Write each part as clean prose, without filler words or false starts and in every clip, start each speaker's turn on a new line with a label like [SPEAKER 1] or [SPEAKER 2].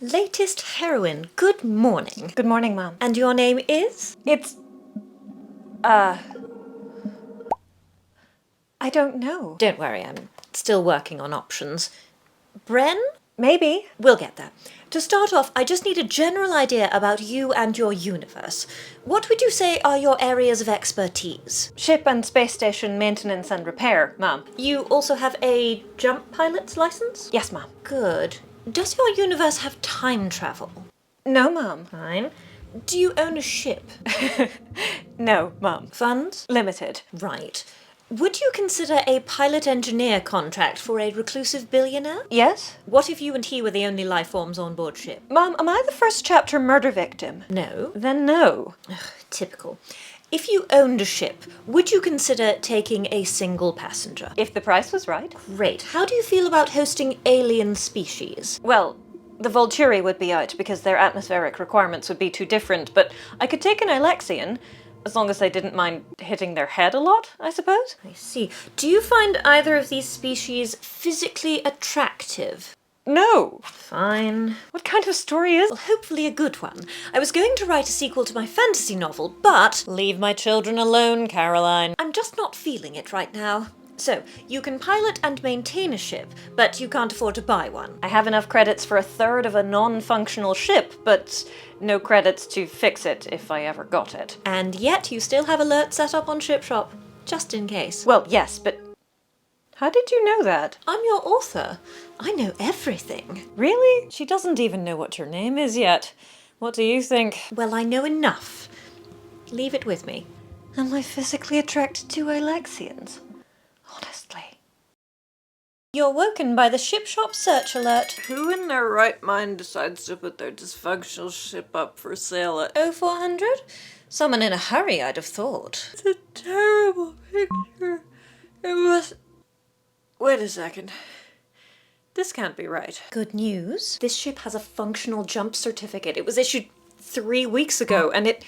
[SPEAKER 1] Latest heroine, good morning.
[SPEAKER 2] Good morning, Mom.
[SPEAKER 1] And your name is?
[SPEAKER 2] I don't know.
[SPEAKER 1] Don't worry, I'm still working on options. Bren?
[SPEAKER 2] Maybe.
[SPEAKER 1] We'll get there. To start off, I just need a general idea about you and your universe. What would you say are your areas of expertise?
[SPEAKER 2] Ship and space station maintenance and repair, Mom.
[SPEAKER 1] You also have a jump pilot's license?
[SPEAKER 2] Yes, Mom.
[SPEAKER 1] Good. Does your universe have time travel?
[SPEAKER 2] No, Mom.
[SPEAKER 1] Fine. Do you own a ship?
[SPEAKER 2] No, Mom.
[SPEAKER 1] Funds?
[SPEAKER 2] Limited.
[SPEAKER 1] Right. Would you consider a pilot-engineer contract for a reclusive billionaire?
[SPEAKER 2] Yes?
[SPEAKER 1] What if you and he were the only life forms on board ship?
[SPEAKER 2] Mom, am I the first chapter murder victim?
[SPEAKER 1] No.
[SPEAKER 2] Then no.
[SPEAKER 1] Ugh, typical. If you owned a ship, would you consider taking a single passenger?
[SPEAKER 2] If the price was right.
[SPEAKER 1] Great. How do you feel about hosting alien species?
[SPEAKER 2] Well, the Volturi would be out because their atmospheric requirements would be too different, but I could take an Ilexian, as long as they didn't mind hitting their head a lot, I suppose.
[SPEAKER 1] I see. Do you find either of these species physically attractive?
[SPEAKER 2] No.
[SPEAKER 1] Fine.
[SPEAKER 2] What kind of story is?
[SPEAKER 1] Well, hopefully a good one. I was going to write a sequel to my fantasy novel, but...
[SPEAKER 2] Leave my children alone, Caroline.
[SPEAKER 1] I'm just not feeling it right now. So, you can pilot and maintain a ship, but you can't afford to buy one.
[SPEAKER 2] I have enough credits for a third of a non-functional ship, but no credits to fix it if I ever got it.
[SPEAKER 1] And yet you still have alerts set up on ShipShop, just in case.
[SPEAKER 2] Well, yes, but how did you know that?
[SPEAKER 1] I'm your author. I know everything.
[SPEAKER 2] Really? She doesn't even know what your name is yet. What do you think?
[SPEAKER 1] Well, I know enough. Leave it with me.
[SPEAKER 2] Am I physically attracted to Ilexians? Honestly.
[SPEAKER 1] You're woken by the ShipShop search alert.
[SPEAKER 3] Who in their right mind decides to put their dysfunctional ship up for sale at
[SPEAKER 1] 0400? Someone in a hurry, I'd have thought.
[SPEAKER 3] It's a terrible picture. It was... Wait a second. This can't be right.
[SPEAKER 1] Good news. This ship has a functional jump certificate. It was issued 3 weeks ago, and it...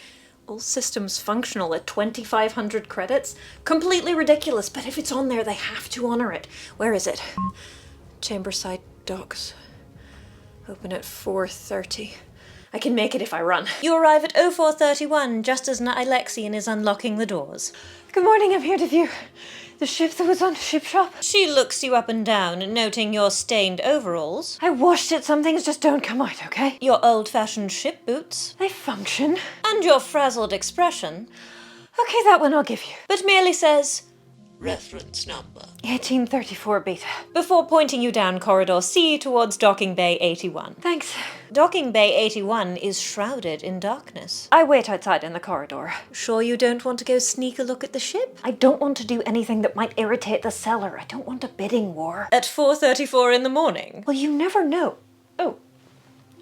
[SPEAKER 1] all systems functional at 2,500 credits. Completely ridiculous, but if it's on there, they have to honor it. Where is it? Chamberside docks. Open at 4:30. I can make it if I run. You arrive at 0431 just as an Ilexian is unlocking the doors.
[SPEAKER 2] Good morning, I'm here to view the ship that was on ShipShop.
[SPEAKER 1] She looks you up and down, noting your stained overalls,
[SPEAKER 2] I washed it, some things just don't come out, okay?
[SPEAKER 1] your old-fashioned ship boots,
[SPEAKER 2] They function.
[SPEAKER 1] and your frazzled expression,
[SPEAKER 2] Okay, that one I'll give you.
[SPEAKER 1] but merely says,
[SPEAKER 3] Reference number.
[SPEAKER 2] 1834 beta.
[SPEAKER 1] before pointing you down Corridor C towards Docking Bay 81.
[SPEAKER 2] Thanks.
[SPEAKER 1] Docking Bay 81 is shrouded in darkness.
[SPEAKER 2] I wait outside in the corridor.
[SPEAKER 1] Sure you don't want to go sneak a look at the ship?
[SPEAKER 2] I don't want to do anything that might irritate the seller. I don't want a bidding war.
[SPEAKER 1] At 4:34 in the morning.
[SPEAKER 2] Well, you never know. Oh,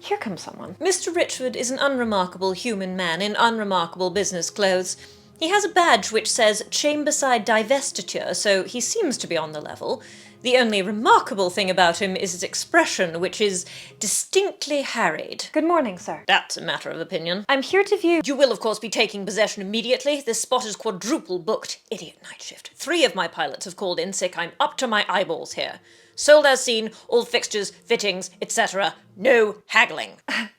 [SPEAKER 2] here comes someone.
[SPEAKER 1] Mr. Richford is an unremarkable human man in unremarkable business clothes. He has a badge which says Chamberside Divestiture, so he seems to be on the level. The only remarkable thing about him is his expression, which is distinctly harried.
[SPEAKER 2] Good morning, sir.
[SPEAKER 1] That's a matter of opinion.
[SPEAKER 2] I'm here to view...
[SPEAKER 1] You will, of course, be taking possession immediately. This spot is quadruple booked. Idiot night shift. 3 of my pilots have called in sick. I'm up to my eyeballs here. Sold as seen, all fixtures, fittings, etc. No haggling.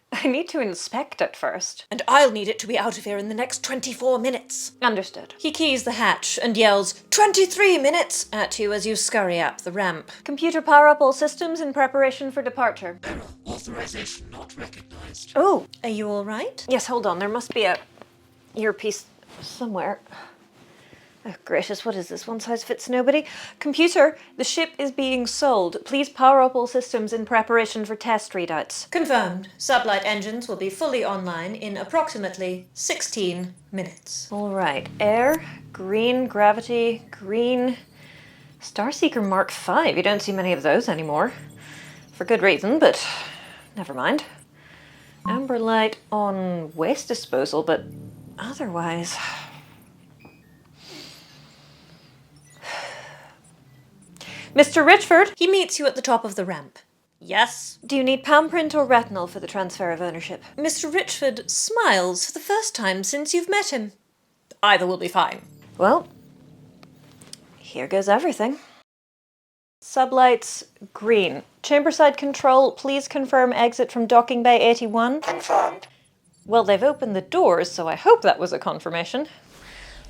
[SPEAKER 2] I need to inspect it first.
[SPEAKER 1] And I'll need it to be out of here in the next 24 minutes.
[SPEAKER 2] Understood.
[SPEAKER 1] He keys the hatch and yells, 23 minutes, at you as you scurry up the ramp.
[SPEAKER 2] Computer power up all systems in preparation for departure.
[SPEAKER 3] Authorization not recognized.
[SPEAKER 2] Oh,
[SPEAKER 1] Are you all right?
[SPEAKER 2] yes, hold on. There must be a earpiece somewhere. Oh, gracious, what is this? One size fits nobody. Computer, the ship is being sold. Please power up all systems in preparation for test readouts.
[SPEAKER 1] Confirmed. Sublight engines will be fully online in approximately 16 minutes.
[SPEAKER 2] All right. Air, green, gravity, green. Starseeker Mark V. You don't see many of those anymore. For good reason, but never mind. Amber light on waste disposal, but otherwise... Mr. Richford,
[SPEAKER 1] He meets you at the top of the ramp. Yes?
[SPEAKER 2] do you need palm print or retinal for the transfer of ownership?
[SPEAKER 1] Mr. Richford smiles for the first time since you've met him. Either will be fine.
[SPEAKER 2] Well, here goes everything. Sublights green. Chamberside control, please confirm exit from docking bay 81.
[SPEAKER 4] Confirmed.
[SPEAKER 2] Well, they've opened the doors, so I hope that was a confirmation.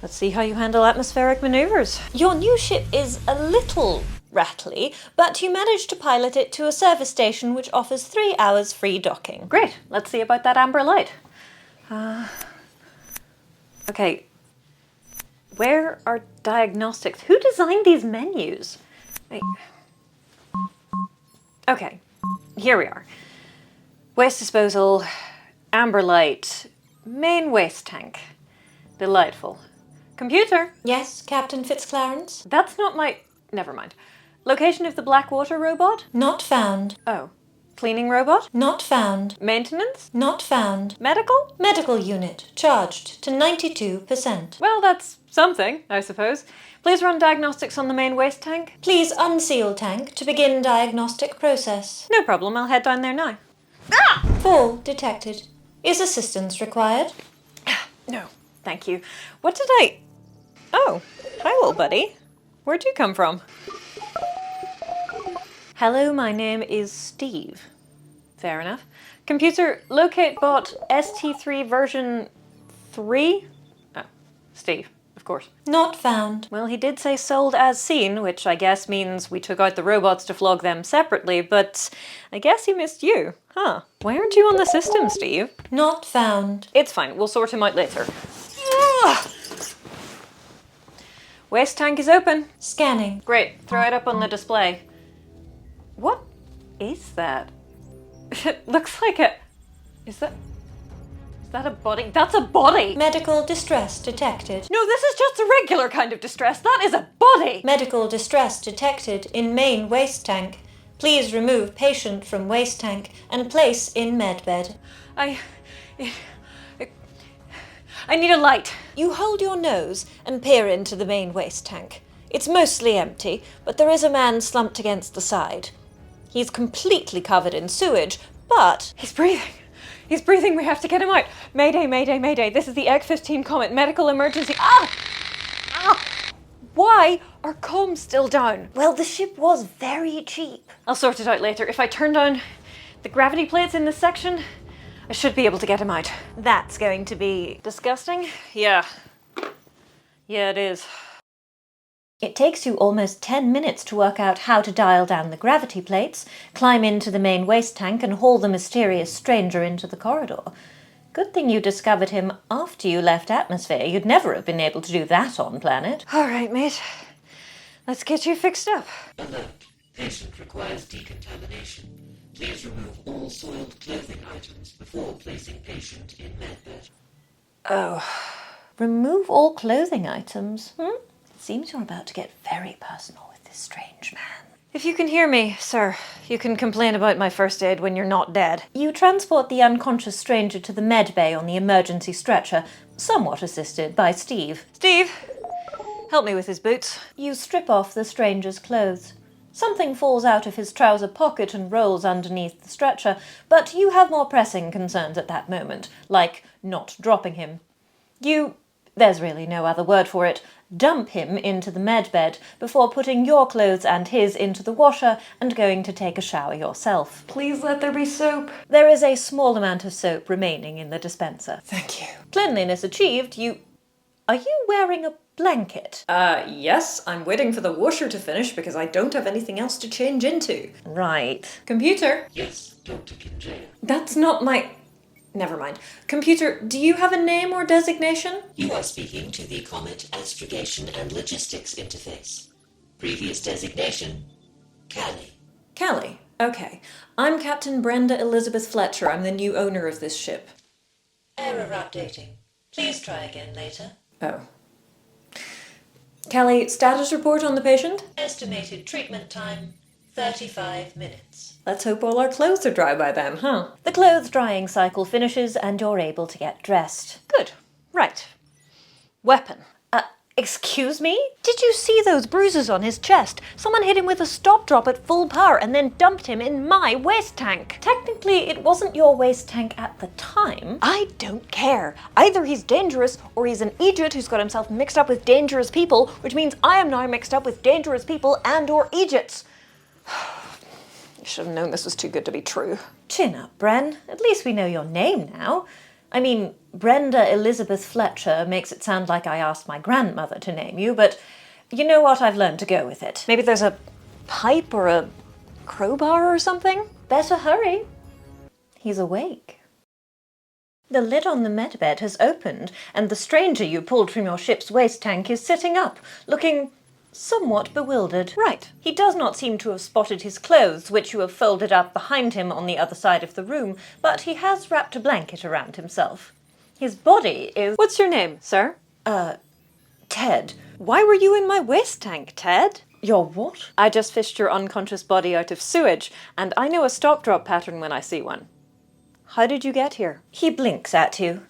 [SPEAKER 2] Let's see how you handle atmospheric maneuvers. Your new ship is a little rattly, but you managed to pilot it to a service station which offers 3 hours free docking. Great, let's see about that amber light. Okay, where are diagnostics? Who designed these menus? Wait. Okay, here we are. Waste disposal, amber light, main waste tank. Delightful. Computer,
[SPEAKER 1] Yes, Captain Fitzclarence?
[SPEAKER 2] that's not my... Never mind. Location of the Blackwater robot?
[SPEAKER 1] Not found.
[SPEAKER 2] Oh. Cleaning robot?
[SPEAKER 1] Not found.
[SPEAKER 2] Maintenance?
[SPEAKER 1] Not found.
[SPEAKER 2] Medical?
[SPEAKER 1] Medical unit charged to 92%.
[SPEAKER 2] Well, that's something, I suppose. Please run diagnostics on the main waste tank.
[SPEAKER 1] Please unseal tank to begin diagnostic process.
[SPEAKER 2] No problem, I'll head down there now.
[SPEAKER 1] Fall detected. Is assistance required?
[SPEAKER 2] No, thank you. What did I... Oh, hi little buddy. Where'd you come from? Hello, my name is Steve. Fair enough. Computer, locate bot ST3 version 3? Oh, Steve, of course.
[SPEAKER 1] Not found.
[SPEAKER 2] Well, he did say sold as seen, which I guess means we took out the robots to flog them separately, but I guess he missed you. Huh. Why aren't you on the system, Steve?
[SPEAKER 1] Not found.
[SPEAKER 2] It's fine, we'll sort him out later. Waste tank is open.
[SPEAKER 1] Scanning.
[SPEAKER 2] Great, throw it up on the display. What is that? It looks like a... Is that a body? That's a body!
[SPEAKER 1] Medical distress detected.
[SPEAKER 2] No, this is just a regular kind of distress. That is a body!
[SPEAKER 1] Medical distress detected in main waste tank. Please remove patient from waste tank and place in medbed.
[SPEAKER 2] I need a light.
[SPEAKER 1] You hold your nose and peer into the main waste tank. It's mostly empty, but there is a man slumped against the side. He's completely covered in sewage, but...
[SPEAKER 2] He's breathing. He's breathing. We have to get him out. Mayday, mayday, mayday. This is the X-15 Comet. Medical emergency. Ah! Ah! Why are comms still down?
[SPEAKER 1] Well, the ship was very cheap.
[SPEAKER 2] I'll sort it out later. If I turn down the gravity plates in this section, I should be able to get him out. That's going to be disgusting. Yeah. Yeah, it is.
[SPEAKER 1] It takes you almost 10 minutes to work out how to dial down the gravity plates, climb into the main waste tank and haul the mysterious stranger into the corridor. Good thing you discovered him after you left atmosphere. You'd never have been able to do that on planet.
[SPEAKER 2] All right, mate. Let's get you fixed up.
[SPEAKER 4] Alert. Patient requires decontamination. Please remove all soiled clothing items before placing patient in medbed.
[SPEAKER 2] Oh.
[SPEAKER 1] Remove all clothing items? It seems you're about to get very personal with this strange man.
[SPEAKER 2] If you can hear me, sir, you can complain about my first aid when you're not dead.
[SPEAKER 1] You transport the unconscious stranger to the med bay on the emergency stretcher, somewhat assisted by Steve.
[SPEAKER 2] Steve, help me with his boots.
[SPEAKER 1] You strip off the stranger's clothes. Something falls out of his trouser pocket and rolls underneath the stretcher, but you have more pressing concerns at that moment, like not dropping him. There's really no other word for it, dump him into the medbed before putting your clothes and his into the washer and going to take a shower yourself.
[SPEAKER 2] Please let there be soap.
[SPEAKER 1] There is a small amount of soap remaining in the dispenser.
[SPEAKER 2] Thank you.
[SPEAKER 1] Cleanliness achieved, Are you wearing a blanket?
[SPEAKER 3] Yes, I'm waiting for the washer to finish because I don't have anything else to change into.
[SPEAKER 1] Right.
[SPEAKER 3] Computer,
[SPEAKER 4] Yes, Dr. Kinjaya.
[SPEAKER 3] that's not my... Never mind. Computer, do you have a name or designation?
[SPEAKER 4] You are speaking to the Comet Astrogation and Logistics Interface. Previous designation, Callie.
[SPEAKER 3] Callie. Okay. I'm Captain Brenda Elizabeth Fletcher. I'm the new owner of this ship.
[SPEAKER 1] Error updating. Please try again later.
[SPEAKER 3] Oh. Callie, status report on the patient?
[SPEAKER 1] Estimated treatment time, 35 minutes.
[SPEAKER 3] Let's hope all our clothes are dry by then, huh?
[SPEAKER 1] The clothes drying cycle finishes and you're able to get dressed.
[SPEAKER 2] Good. Right. Weapon.
[SPEAKER 1] Excuse me?
[SPEAKER 2] Did you see those bruises on his chest? Someone hit him with a stop drop at full power and then dumped him in my waste tank.
[SPEAKER 1] Technically, it wasn't your waste tank at the time.
[SPEAKER 2] I don't care. Either he's dangerous or he's an idiot who's got himself mixed up with dangerous people, which means I am now mixed up with dangerous people and or idiots. I should have known this was too good to be true.
[SPEAKER 3] Chin up, Bren. At least we know your name now. I mean, Brenda Elizabeth Fletcher makes it sound like I asked my grandmother to name you, but you know what? I've learned to go with it.
[SPEAKER 2] Maybe there's a pipe or a crowbar or something?
[SPEAKER 3] Better hurry. He's awake. The lid on the medbed has opened, and the stranger you pulled from your ship's waste tank is sitting up, looking somewhat bewildered.
[SPEAKER 2] Right.
[SPEAKER 3] He does not seem to have spotted his clothes, which you have folded up behind him on the other side of the room, but he has wrapped a blanket around himself. His body is...
[SPEAKER 2] What's your name, sir?
[SPEAKER 3] Ted.
[SPEAKER 2] Why were you in my waste tank, Ted?
[SPEAKER 3] Your what?
[SPEAKER 2] I just fished your unconscious body out of sewage, and I know a stop-drop pattern when I see one. How did you get here?
[SPEAKER 3] He blinks at you.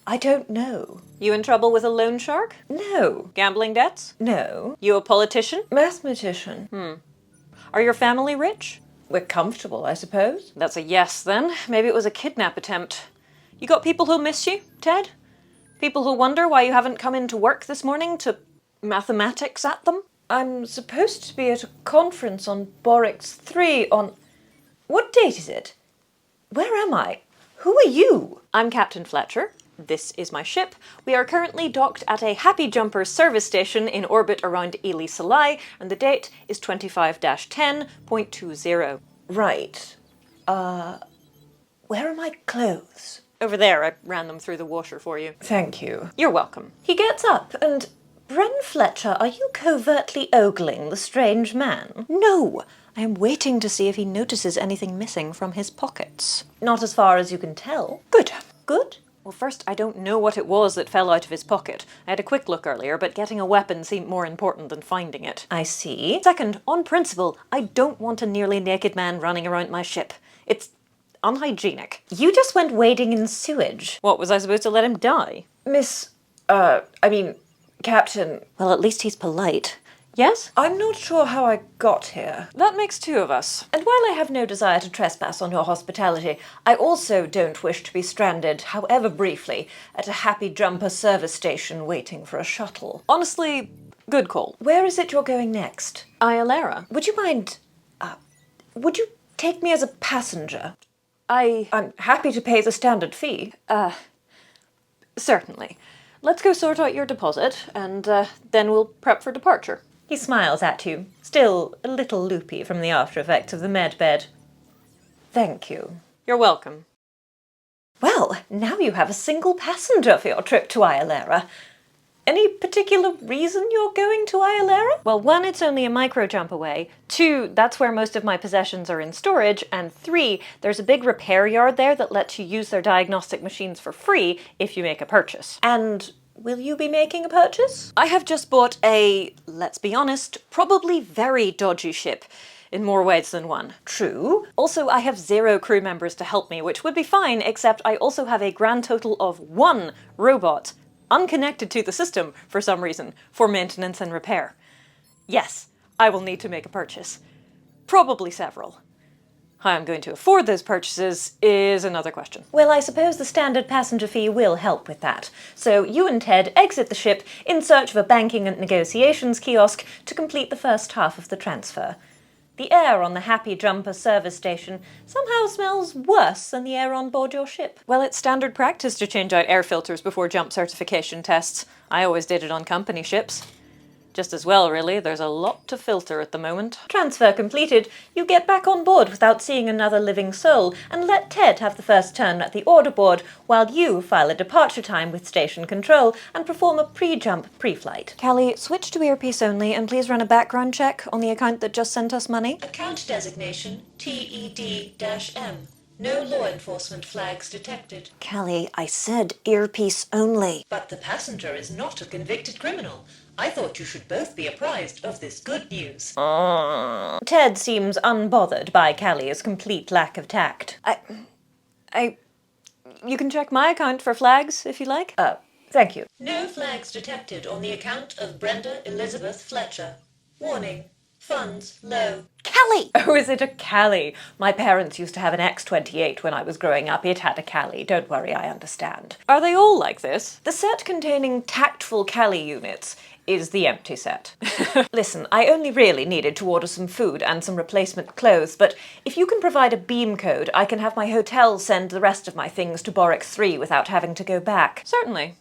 [SPEAKER 3] I don't know.
[SPEAKER 2] You in trouble with a loan shark?
[SPEAKER 3] No.
[SPEAKER 2] Gambling debts?
[SPEAKER 3] No.
[SPEAKER 2] You a politician?
[SPEAKER 3] Mathematician.
[SPEAKER 2] Are your family rich?
[SPEAKER 3] We're comfortable, I suppose.
[SPEAKER 2] That's a yes, then. Maybe it was a kidnap attempt. You got people who'll miss you, Ted? People who wonder why you haven't come into work this morning to mathematics at them?
[SPEAKER 3] I'm supposed to be at a conference on Borix 3 on... What date is it? Where am I? Who are you?
[SPEAKER 2] I'm Captain Fletcher. This is my ship. We are currently docked at a Happy Jumper service station in orbit around Ely Salai, and the date is 25-10.20.
[SPEAKER 3] Right. Where are my clothes?
[SPEAKER 2] Over there, I ran them through the washer for you.
[SPEAKER 3] Thank you.
[SPEAKER 2] You're welcome.
[SPEAKER 3] He gets up and... Bren Fletcher, are you covertly ogling the strange man?
[SPEAKER 2] No! I am waiting to see if he notices anything missing from his pockets.
[SPEAKER 3] Not as far as you can tell.
[SPEAKER 2] Good.
[SPEAKER 3] Good?
[SPEAKER 2] Well, first, I don't know what it was that fell out of his pocket. I had a quick look earlier, but getting a weapon seemed more important than finding it.
[SPEAKER 3] I see.
[SPEAKER 2] Second, on principle, I don't want a nearly naked man running around my ship. It's unhygienic.
[SPEAKER 3] You just went wading in sewage.
[SPEAKER 2] What, was I supposed to let him die?
[SPEAKER 3] Captain,
[SPEAKER 2] Well, at least he's polite. Yes?
[SPEAKER 3] I'm not sure how I got here.
[SPEAKER 2] That makes two of us.
[SPEAKER 3] And while I have no desire to trespass on your hospitality, I also don't wish to be stranded, however briefly, at a Happy Jumper service station waiting for a shuttle.
[SPEAKER 2] Honestly, good call.
[SPEAKER 3] Where is it you're going next?
[SPEAKER 2] Iolera.
[SPEAKER 3] Would you mind... would you take me as a passenger?
[SPEAKER 2] I'm
[SPEAKER 3] happy to pay the standard fee.
[SPEAKER 2] certainly. Let's go sort out your deposit, and then we'll prep for departure.
[SPEAKER 3] He smiles at you, still a little loopy from the after effects of the medbed. Thank you.
[SPEAKER 2] You're welcome.
[SPEAKER 3] Well, now you have a single passenger for your trip to Iolera. Any particular reason you're going to Iolera?
[SPEAKER 2] Well, one, it's only a micro jump away. Two, that's where most of my possessions are in storage. And three, there's a big repair yard there that lets you use their diagnostic machines for free if you make a purchase.
[SPEAKER 3] And will you be making a purchase?
[SPEAKER 2] I have just bought a, let's be honest, probably very dodgy ship. In more ways than one.
[SPEAKER 3] True.
[SPEAKER 2] Also, I have 0 crew members to help me, which would be fine, except I also have a grand total of 1 robot, unconnected to the system for some reason, for maintenance and repair. Yes, I will need to make a purchase. Probably several. How I'm going to afford those purchases is another question.
[SPEAKER 3] Well, I suppose the standard passenger fee will help with that. So you and Ted exit the ship in search of a banking and negotiations kiosk to complete the first half of the transfer. The air on the Happy Jumper service station somehow smells worse than the air on board your ship.
[SPEAKER 2] Well, it's standard practice to change out air filters before jump certification tests. I always did it on company ships. Just as well, really. There's a lot to filter at the moment.
[SPEAKER 3] Transfer completed, you get back on board without seeing another living soul and let Ted have the first turn at the order board while you file a departure time with station control and perform a pre-jump pre-flight.
[SPEAKER 2] Callie, switch to earpiece only and please run a background check on the account that just sent us money.
[SPEAKER 4] Account designation TED-M. No law enforcement flags detected.
[SPEAKER 2] Callie, I said earpiece only.
[SPEAKER 4] But the passenger is not a convicted criminal. I thought you should both be apprised of this good news.
[SPEAKER 3] Ted seems unbothered by Callie's complete lack of tact.
[SPEAKER 2] You can check my account for flags, if you like.
[SPEAKER 3] Thank you.
[SPEAKER 4] No flags detected on the account of Brenda Elizabeth Fletcher. Warning,
[SPEAKER 3] Funds low.
[SPEAKER 1] Callie!
[SPEAKER 3] Oh, is it a Cali? My parents used to have an X-28 when I was growing up. It had a Cali. Don't worry, I understand.
[SPEAKER 2] Are they all like this?
[SPEAKER 3] The set containing tactful Cali units is the empty set. Listen, I only really needed to order some food and some replacement clothes, but if you can provide a beam code, I can have my hotel send the rest of my things to Borex 3 without having to go back.
[SPEAKER 2] Certainly.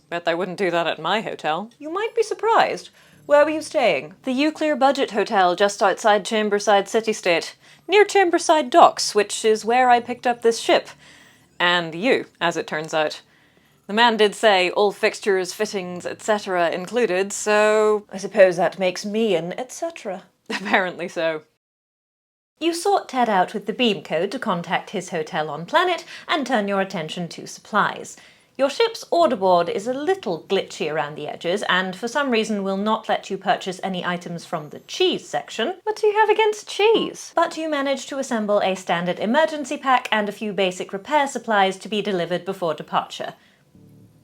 [SPEAKER 2] Bet they wouldn't do that at my hotel.
[SPEAKER 3] You might be surprised. Where were you staying?
[SPEAKER 2] The Euclear Budget Hotel just outside Chamberside City-State, near Chamberside Docks, which is where I picked up this ship. And you, as it turns out. The man did say all fixtures, fittings, etc. included, so...
[SPEAKER 3] I suppose that makes me an etc.
[SPEAKER 2] Apparently so.
[SPEAKER 3] You sort Ted out with the beam code to contact his hotel on planet and turn your attention to supplies. Your ship's order board is a little glitchy around the edges and for some reason will not let you purchase any items from the cheese section.
[SPEAKER 2] What do you have against cheese?
[SPEAKER 3] But you manage to assemble a standard emergency pack and a few basic repair supplies to be delivered before departure.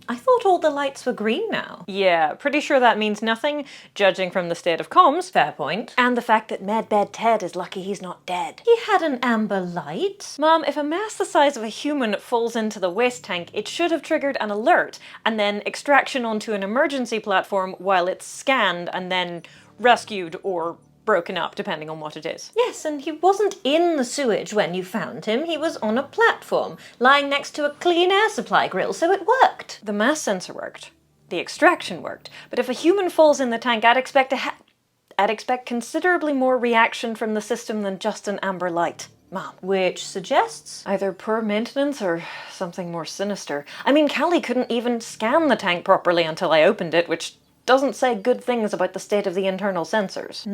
[SPEAKER 3] I thought all the lights were green now.
[SPEAKER 2] Yeah, pretty sure that means nothing, judging from the state of comms.
[SPEAKER 3] Fair point.
[SPEAKER 1] And the fact that Medbed Ted is lucky he's not dead.
[SPEAKER 3] He had an amber light.
[SPEAKER 2] Mom, if a mass the size of a human falls into the waste tank, it should have triggered an alert, and then extraction onto an emergency platform while it's scanned, and then rescued or broken up, depending on what it is.
[SPEAKER 3] Yes, and he wasn't in the sewage when you found him. He was on a platform, lying next to a clean air supply grill, so it worked.
[SPEAKER 2] The mass sensor worked. The extraction worked. But if a human falls in the tank, I'd expect considerably more reaction from the system than just an amber light. Mom.
[SPEAKER 3] Which suggests?
[SPEAKER 2] Either poor maintenance or something more sinister. I mean, Callie couldn't even scan the tank properly until I opened it, which doesn't say good things about the state of the internal sensors.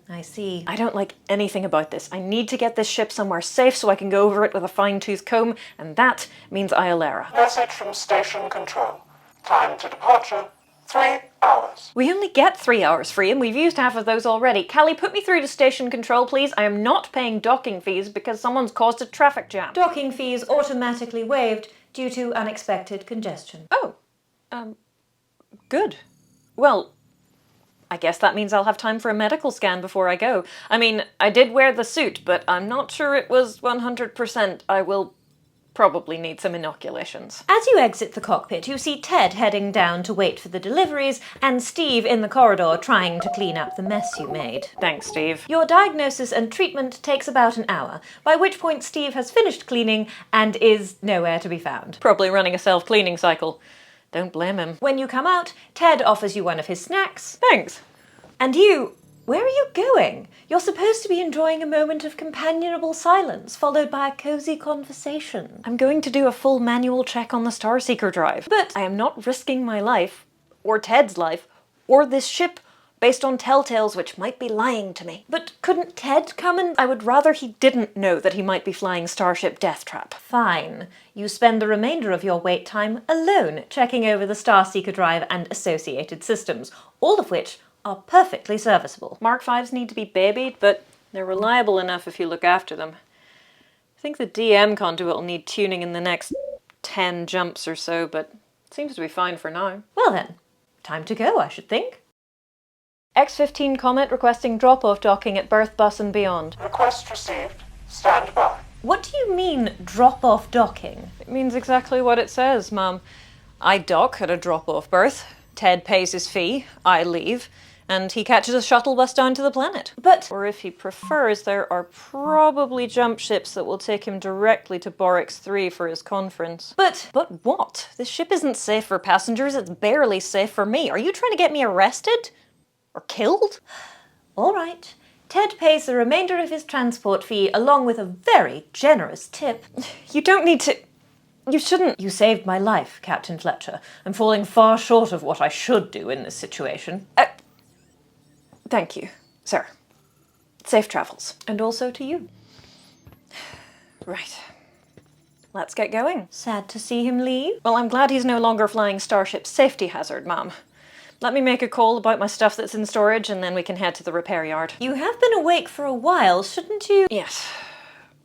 [SPEAKER 3] I see.
[SPEAKER 2] I don't like anything about this. I need to get this ship somewhere safe so I can go over it with a fine-tooth comb, and that means Iolera.
[SPEAKER 5] Message from Station Control. Time to departure, 3 hours.
[SPEAKER 2] We only get 3 hours free, and we've used half of those already. Callie, put me through to Station Control, please. I am not paying docking fees because someone's caused a traffic jam.
[SPEAKER 3] Docking fees automatically waived due to unexpected congestion.
[SPEAKER 2] Oh, good. Well, I guess that means I'll have time for a medical scan before I go. I mean, I did wear the suit, but I'm not sure it was 100%. I will probably need some inoculations.
[SPEAKER 3] As you exit the cockpit, you see Ted heading down to wait for the deliveries, and Steve in the corridor trying to clean up the mess you made.
[SPEAKER 2] Thanks, Steve.
[SPEAKER 3] Your diagnosis and treatment takes about an hour, by which point Steve has finished cleaning and is nowhere to be found.
[SPEAKER 2] Probably running a self-cleaning cycle. Don't blame him.
[SPEAKER 3] When you come out, Ted offers you one of his snacks.
[SPEAKER 2] Thanks.
[SPEAKER 3] And you... Where are you going? You're supposed to be enjoying a moment of companionable silence, followed by a cozy conversation.
[SPEAKER 2] I'm going to do a full manual check on the Starseeker drive. But I am not risking my life, or Ted's life, or this ship, based on telltales which might be lying to me.
[SPEAKER 3] But couldn't Ted come and...
[SPEAKER 2] I would rather he didn't know that he might be flying Starship Deathtrap.
[SPEAKER 3] Fine. You spend the remainder of your wait time alone, checking over the Starseeker drive and associated systems, all of which are perfectly serviceable.
[SPEAKER 2] Mark Vs need to be babied, but they're reliable enough if you look after them. I think the DM conduit will need tuning in the next 10 jumps or so, but it seems to be fine for now.
[SPEAKER 3] Well then, time to go, I should think.
[SPEAKER 2] X-15 Comet requesting drop-off docking at berth bus and beyond.
[SPEAKER 5] Request received. Stand by.
[SPEAKER 3] What do you mean, drop-off docking?
[SPEAKER 2] It means exactly what it says, Mum. I dock at a drop-off berth, Ted pays his fee, I leave, and he catches a shuttle bus down to the planet.
[SPEAKER 3] But...
[SPEAKER 2] Or if he prefers, there are probably jump ships that will take him directly to Borex 3 for his conference.
[SPEAKER 3] But
[SPEAKER 2] what? This ship isn't safe for passengers, it's barely safe for me. Are you trying to get me arrested? Or killed?
[SPEAKER 3] All right. Ted pays the remainder of his transport fee along with a very generous tip.
[SPEAKER 2] You don't need to... You shouldn't...
[SPEAKER 3] You saved my life, Captain Fletcher. I'm falling far short of what I should do in this situation.
[SPEAKER 2] Thank you, sir. Safe travels.
[SPEAKER 3] And also to you.
[SPEAKER 2] Right. Let's get going.
[SPEAKER 3] Sad to see him leave.
[SPEAKER 2] Well, I'm glad he's no longer flying Starship's safety hazard, Mom. Let me make a call about my stuff that's in storage, and then we can head to the repair yard.
[SPEAKER 3] You have been awake for a while, shouldn't you?
[SPEAKER 2] Yes.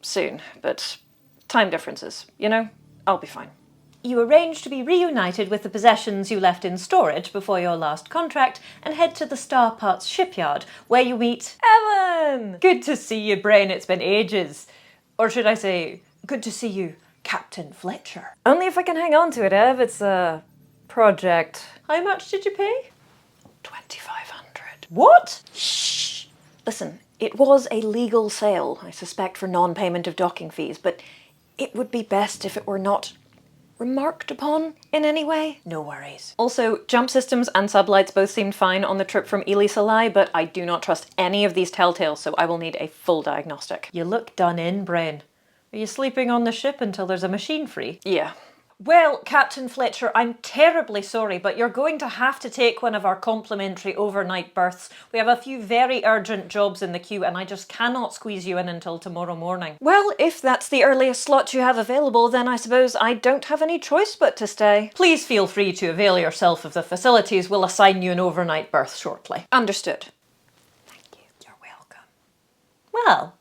[SPEAKER 2] Soon, but time differences, you know? I'll be fine.
[SPEAKER 3] You arrange to be reunited with the possessions you left in storage before your last contract and head to the Star Parts shipyard, where you meet Evan! Good to see you, Bren. It's been ages. Or should I say, good to see you, Captain Fletcher.
[SPEAKER 2] Only if I can hang on to it, Ev. It's a project.
[SPEAKER 3] How much did you pay?
[SPEAKER 2] 2,500.
[SPEAKER 3] What?
[SPEAKER 2] Shh! Listen, it was a legal sale, I suspect for non-payment of docking fees, but it would be best if it were not remarked upon in any way.
[SPEAKER 3] No worries.
[SPEAKER 2] Also, jump systems and sublights both seemed fine on the trip from Ely Salai, but I do not trust any of these telltales, so I will need a full diagnostic.
[SPEAKER 3] You look done in, Bren. Are you sleeping on the ship until there's a machine free?
[SPEAKER 2] Yeah.
[SPEAKER 3] Well, Captain Fletcher, I'm terribly sorry, but you're going to have to take one of our complimentary overnight berths. We have a few very urgent jobs in the queue and I just cannot squeeze you in until tomorrow morning.
[SPEAKER 2] Well, if that's the earliest slot you have available, then I suppose I don't have any choice but to stay.
[SPEAKER 3] Please feel free to avail yourself of the facilities. We'll assign you an overnight berth shortly.
[SPEAKER 2] Understood.
[SPEAKER 3] Thank you. You're welcome. Well,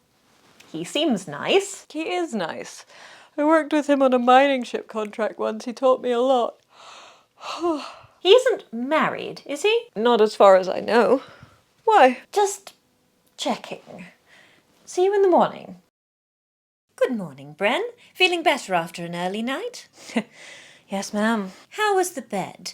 [SPEAKER 3] he seems nice.
[SPEAKER 2] He is nice. I worked with him on a mining ship contract once. He taught me a lot.
[SPEAKER 3] He isn't married, is he?
[SPEAKER 2] Not as far as I know. Why?
[SPEAKER 3] Just checking. See you in the morning. Good morning, Bren. Feeling better after an early night?
[SPEAKER 2] Yes, ma'am.
[SPEAKER 3] How was the bed?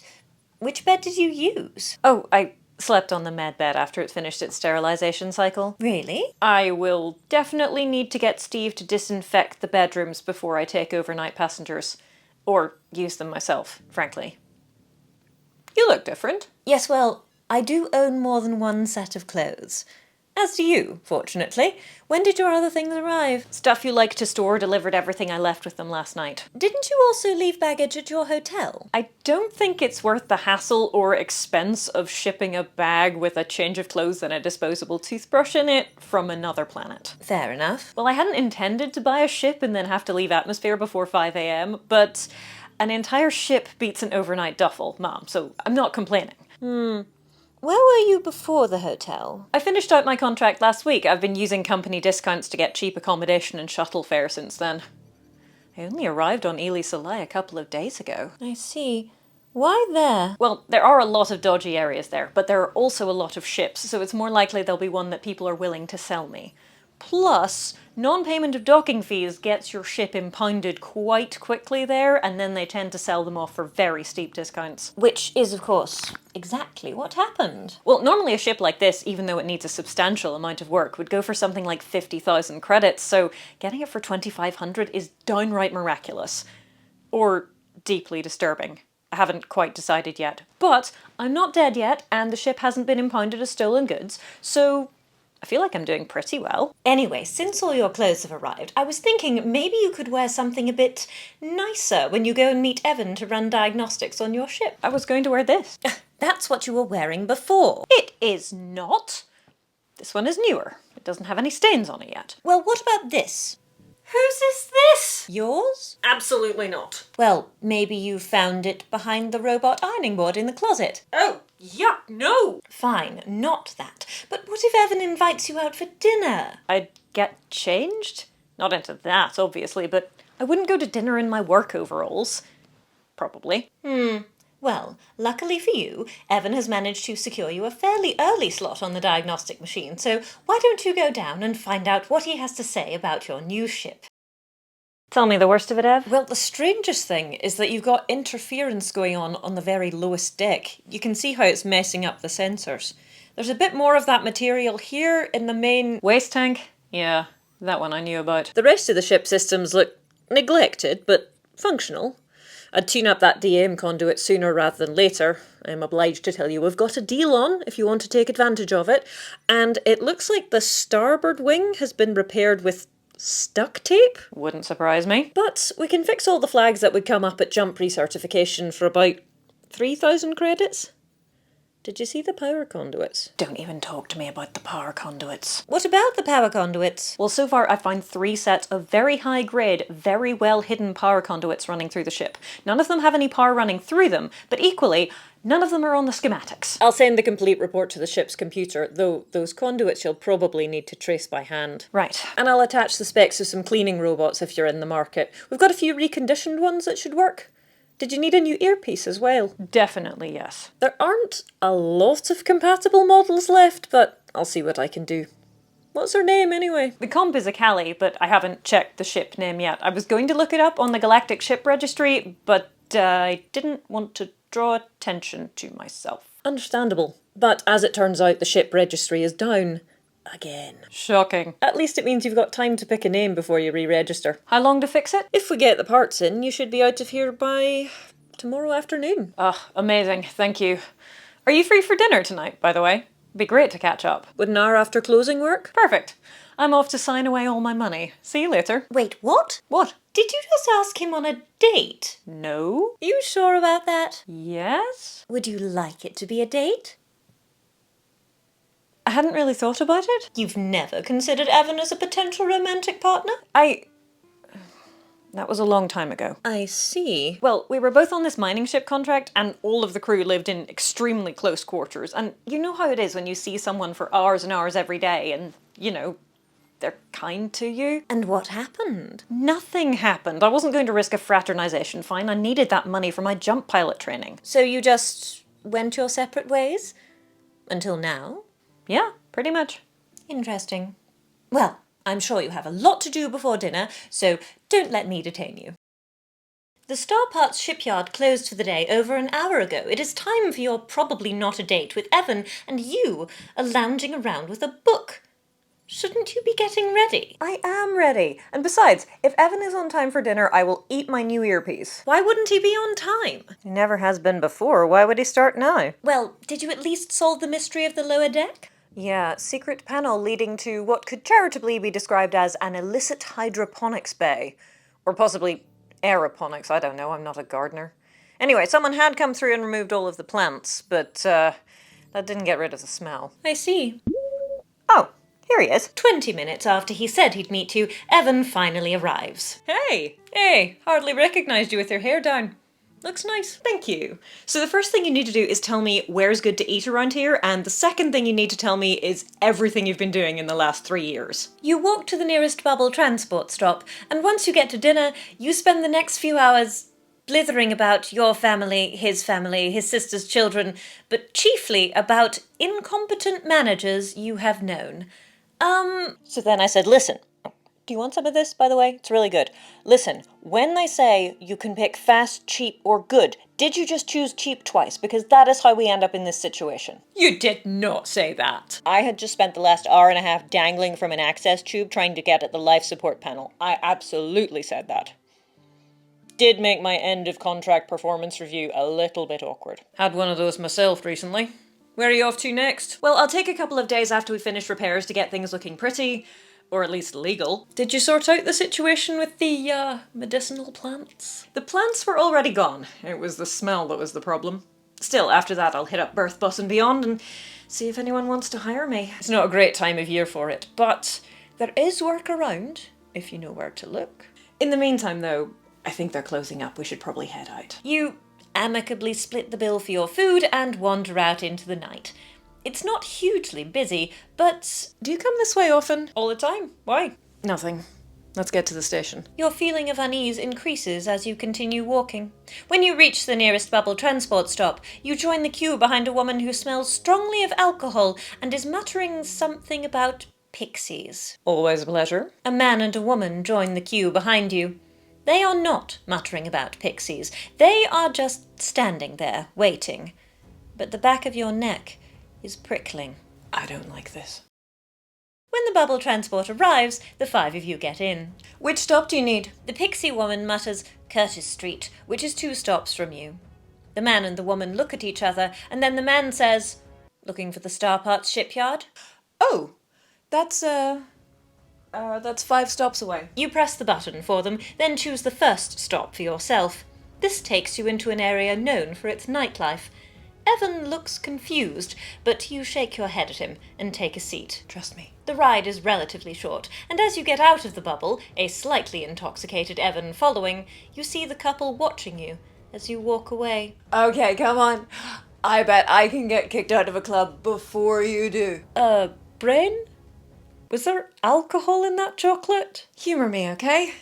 [SPEAKER 3] Which bed did you use?
[SPEAKER 2] Oh, I slept on the med bed after it finished its sterilization cycle.
[SPEAKER 3] Really?
[SPEAKER 2] I will definitely need to get Steve to disinfect the bedrooms before I take overnight passengers. Or use them myself, frankly. You look different.
[SPEAKER 3] Yes, well, I do own more than one set of clothes. As do you, fortunately. When did your other things arrive?
[SPEAKER 2] Stuff you like to store delivered everything I left with them last night.
[SPEAKER 3] Didn't you also leave baggage at your hotel?
[SPEAKER 2] I don't think it's worth the hassle or expense of shipping a bag with a change of clothes and a disposable toothbrush in it from another planet.
[SPEAKER 3] Fair enough.
[SPEAKER 2] Well, I hadn't intended to buy a ship and then have to leave atmosphere before 5 a.m, but an entire ship beats an overnight duffel, Mom, so I'm not complaining.
[SPEAKER 3] Where were you before the hotel?
[SPEAKER 2] I finished out my contract last week. I've been using company discounts to get cheap accommodation and shuttle fare since then. I only arrived on Ely Salai a couple of days ago.
[SPEAKER 3] I see. Why there?
[SPEAKER 2] Well, there are a lot of dodgy areas there, but there are also a lot of ships, so it's more likely there'll be one that people are willing to sell me. Plus, non-payment of docking fees gets your ship impounded quite quickly there, and then they tend to sell them off for very steep discounts.
[SPEAKER 3] Which is, of course, exactly what happened.
[SPEAKER 2] Well, normally a ship like this, even though it needs a substantial amount of work, would go for something like 50,000 credits, so getting it for 2,500 is downright miraculous. Or deeply disturbing. I haven't quite decided yet. But I'm not dead yet, and the ship hasn't been impounded as stolen goods, so I feel like I'm doing pretty well.
[SPEAKER 3] Anyway, since all your clothes have arrived, I was thinking maybe you could wear something a bit nicer when you go and meet Evan to run diagnostics on your ship.
[SPEAKER 2] I was going to wear this.
[SPEAKER 3] That's what you were wearing before.
[SPEAKER 2] It is not. This one is newer. It doesn't have any stains on it yet.
[SPEAKER 3] Well, what about this?
[SPEAKER 2] Whose is this?
[SPEAKER 3] Yours?
[SPEAKER 2] Absolutely not.
[SPEAKER 3] Well, maybe you found it behind the robot ironing board in the closet.
[SPEAKER 2] Oh, yuck, no!
[SPEAKER 3] Fine, not that. But what if Evan invites you out for dinner?
[SPEAKER 2] I'd get changed? Not into that, obviously, but I wouldn't go to dinner in my work overalls. Probably.
[SPEAKER 3] Well, luckily for you, Evan has managed to secure you a fairly early slot on the diagnostic machine, so why don't you go down and find out what he has to say about your new ship?
[SPEAKER 2] Tell me the worst of it, Ev.
[SPEAKER 3] Well, the strangest thing is that you've got interference going on the very lowest deck. You can see how it's messing up the sensors. There's a bit more of that material here in the main
[SPEAKER 2] Waste tank? Yeah, that one I knew about.
[SPEAKER 1] The rest of the ship systems look neglected, but functional. I'd tune up that DM conduit sooner rather than later. I'm obliged to tell you we've got a deal on if you want to take advantage of it. And it looks like the starboard wing has been repaired with stuck tape.
[SPEAKER 2] Wouldn't surprise me.
[SPEAKER 1] But we can fix all the flags that would come up at jump recertification for about 3,000 credits. Did you see the power conduits?
[SPEAKER 2] Don't even talk to me about the power conduits.
[SPEAKER 3] What about the power conduits?
[SPEAKER 2] Well, so far I've found 3 sets of very high grade, very well hidden power conduits running through the ship. None of them have any power running through them, but equally, none of them are on the schematics.
[SPEAKER 1] I'll send the complete report to the ship's computer, though those conduits you'll probably need to trace by hand.
[SPEAKER 2] Right.
[SPEAKER 1] And I'll attach the specs of some cleaning robots if you're in the market. We've got a few reconditioned ones that should work.
[SPEAKER 2] Did you need a new earpiece as well?
[SPEAKER 1] Definitely yes.
[SPEAKER 2] There aren't a lot of compatible models left, but I'll see what I can do. What's her name anyway?
[SPEAKER 1] The comp is a Cali, but I haven't checked the ship name yet. I was going to look it up on the Galactic Ship Registry, but I didn't want to draw attention to myself.
[SPEAKER 2] Understandable. But as it turns out, the ship registry is down. Again.
[SPEAKER 1] Shocking.
[SPEAKER 2] At least it means you've got time to pick a name before you re-register.
[SPEAKER 1] How long to fix it?
[SPEAKER 2] If we get the parts in, you should be out of here by tomorrow afternoon.
[SPEAKER 1] Amazing. Thank you. Are you free for dinner tonight, by the way? It'd be great to catch up.
[SPEAKER 2] Would an hour after closing work?
[SPEAKER 1] Perfect. I'm off to sign away all my money. See you later.
[SPEAKER 3] Wait, what?
[SPEAKER 1] What?
[SPEAKER 3] Did you just ask him on a date?
[SPEAKER 1] No?
[SPEAKER 3] You sure about that?
[SPEAKER 1] Yes?
[SPEAKER 3] Would you like it to be a date?
[SPEAKER 1] I hadn't really thought about it.
[SPEAKER 3] You've never considered Evan as a potential romantic partner?
[SPEAKER 1] That was a long time ago.
[SPEAKER 2] I see.
[SPEAKER 1] Well, we were both on this mining ship contract, and all of the crew lived in extremely close quarters. And you know how it is when you see someone for hours and hours every day, and, they're kind to you?
[SPEAKER 3] And what happened?
[SPEAKER 1] Nothing happened. I wasn't going to risk a fraternization fine. I needed that money for my jump pilot training.
[SPEAKER 3] So you just went your separate ways? Until now?
[SPEAKER 1] Yeah, pretty much.
[SPEAKER 3] Interesting. Well, I'm sure you have a lot to do before dinner, so don't let me detain you. The Star Parts shipyard closed for the day over an hour ago. It is time for your probably not a date with Evan, and you are lounging around with a book. Shouldn't you be getting ready?
[SPEAKER 1] I am ready. And besides, if Evan is on time for dinner, I will eat my new earpiece.
[SPEAKER 3] Why wouldn't he be on time?
[SPEAKER 2] He never has been before. Why would he start now?
[SPEAKER 3] Well, did you at least solve the mystery of the lower deck?
[SPEAKER 1] Yeah, secret panel leading to what could charitably be described as an illicit hydroponics bay. Or possibly aeroponics, I don't know, I'm not a gardener. Anyway, someone had come through and removed all of the plants, but that didn't get rid of the smell.
[SPEAKER 3] I see.
[SPEAKER 1] Oh, here he is.
[SPEAKER 3] 20 minutes after he said he'd meet you, Evan finally arrives.
[SPEAKER 1] Hey, hardly recognized you with your hair down. Looks nice. Thank you. So the first thing you need to do is tell me where's good to eat around here, and the second thing you need to tell me is everything you've been doing in the last 3 years.
[SPEAKER 3] You walk to the nearest bubble transport stop, and once you get to dinner, you spend the next few hours blithering about your family, his sister's children, but chiefly about incompetent managers you have known.
[SPEAKER 2] So then I said, listen. Do you want some of this, by the way? It's really good. Listen, when they say you can pick fast, cheap, or good, did you just choose cheap twice? Because that is how we end up in this situation.
[SPEAKER 1] You did not say that.
[SPEAKER 2] I had just spent the last hour and a half dangling from an access tube trying to get at the life support panel. I absolutely said that. Did make my end of contract performance review a little bit awkward.
[SPEAKER 1] Had one of those myself recently. Where are you off to next? Well, I'll take a couple of days after we finish repairs to get things looking pretty. Or at least legal. Did you sort out the situation with the, medicinal plants? The plants were already gone. It was the smell that was the problem. Still, after that I'll hit up Birth Bus and Beyond and see if anyone wants to hire me. It's not a great time of year for it, but there is work around, if you know where to look. In the meantime, though, I think they're closing up. We should probably head out.
[SPEAKER 3] You amicably split the bill for your food and wander out into the night. It's not hugely busy, but
[SPEAKER 1] Do you come this way often? All the time. Why? Nothing. Let's get to the station.
[SPEAKER 3] your feeling of unease increases as you continue walking. When you reach the nearest bubble transport stop, you join the queue behind a woman who smells strongly of alcohol and is muttering something about pixies.
[SPEAKER 1] Always a pleasure.
[SPEAKER 3] A man and a woman join the queue behind you. They are not muttering about pixies. They are just standing there, waiting. But the back of your neck is prickling.
[SPEAKER 1] I don't like this.
[SPEAKER 3] When the bubble transport arrives, the 5 of you get in.
[SPEAKER 1] Which stop do you need?
[SPEAKER 3] The pixie woman mutters Curtis Street, which is 2 stops from you. The man and the woman look at each other, and then the man says, "Looking for the Star Parts shipyard?"
[SPEAKER 1] Oh, that's 5 stops away.
[SPEAKER 3] You press the button for them, then choose the first stop for yourself. This takes you into an area known for its nightlife. Evan looks confused, but you shake your head at him and take a seat.
[SPEAKER 1] Trust me.
[SPEAKER 3] The ride is relatively short, and as you get out of the bubble, a slightly intoxicated Evan following, you see the couple watching you as you walk away.
[SPEAKER 1] Okay, come on. I bet I can get kicked out of a club before you do.
[SPEAKER 3] Bren? Was there alcohol in that chocolate?
[SPEAKER 1] Humor me, okay?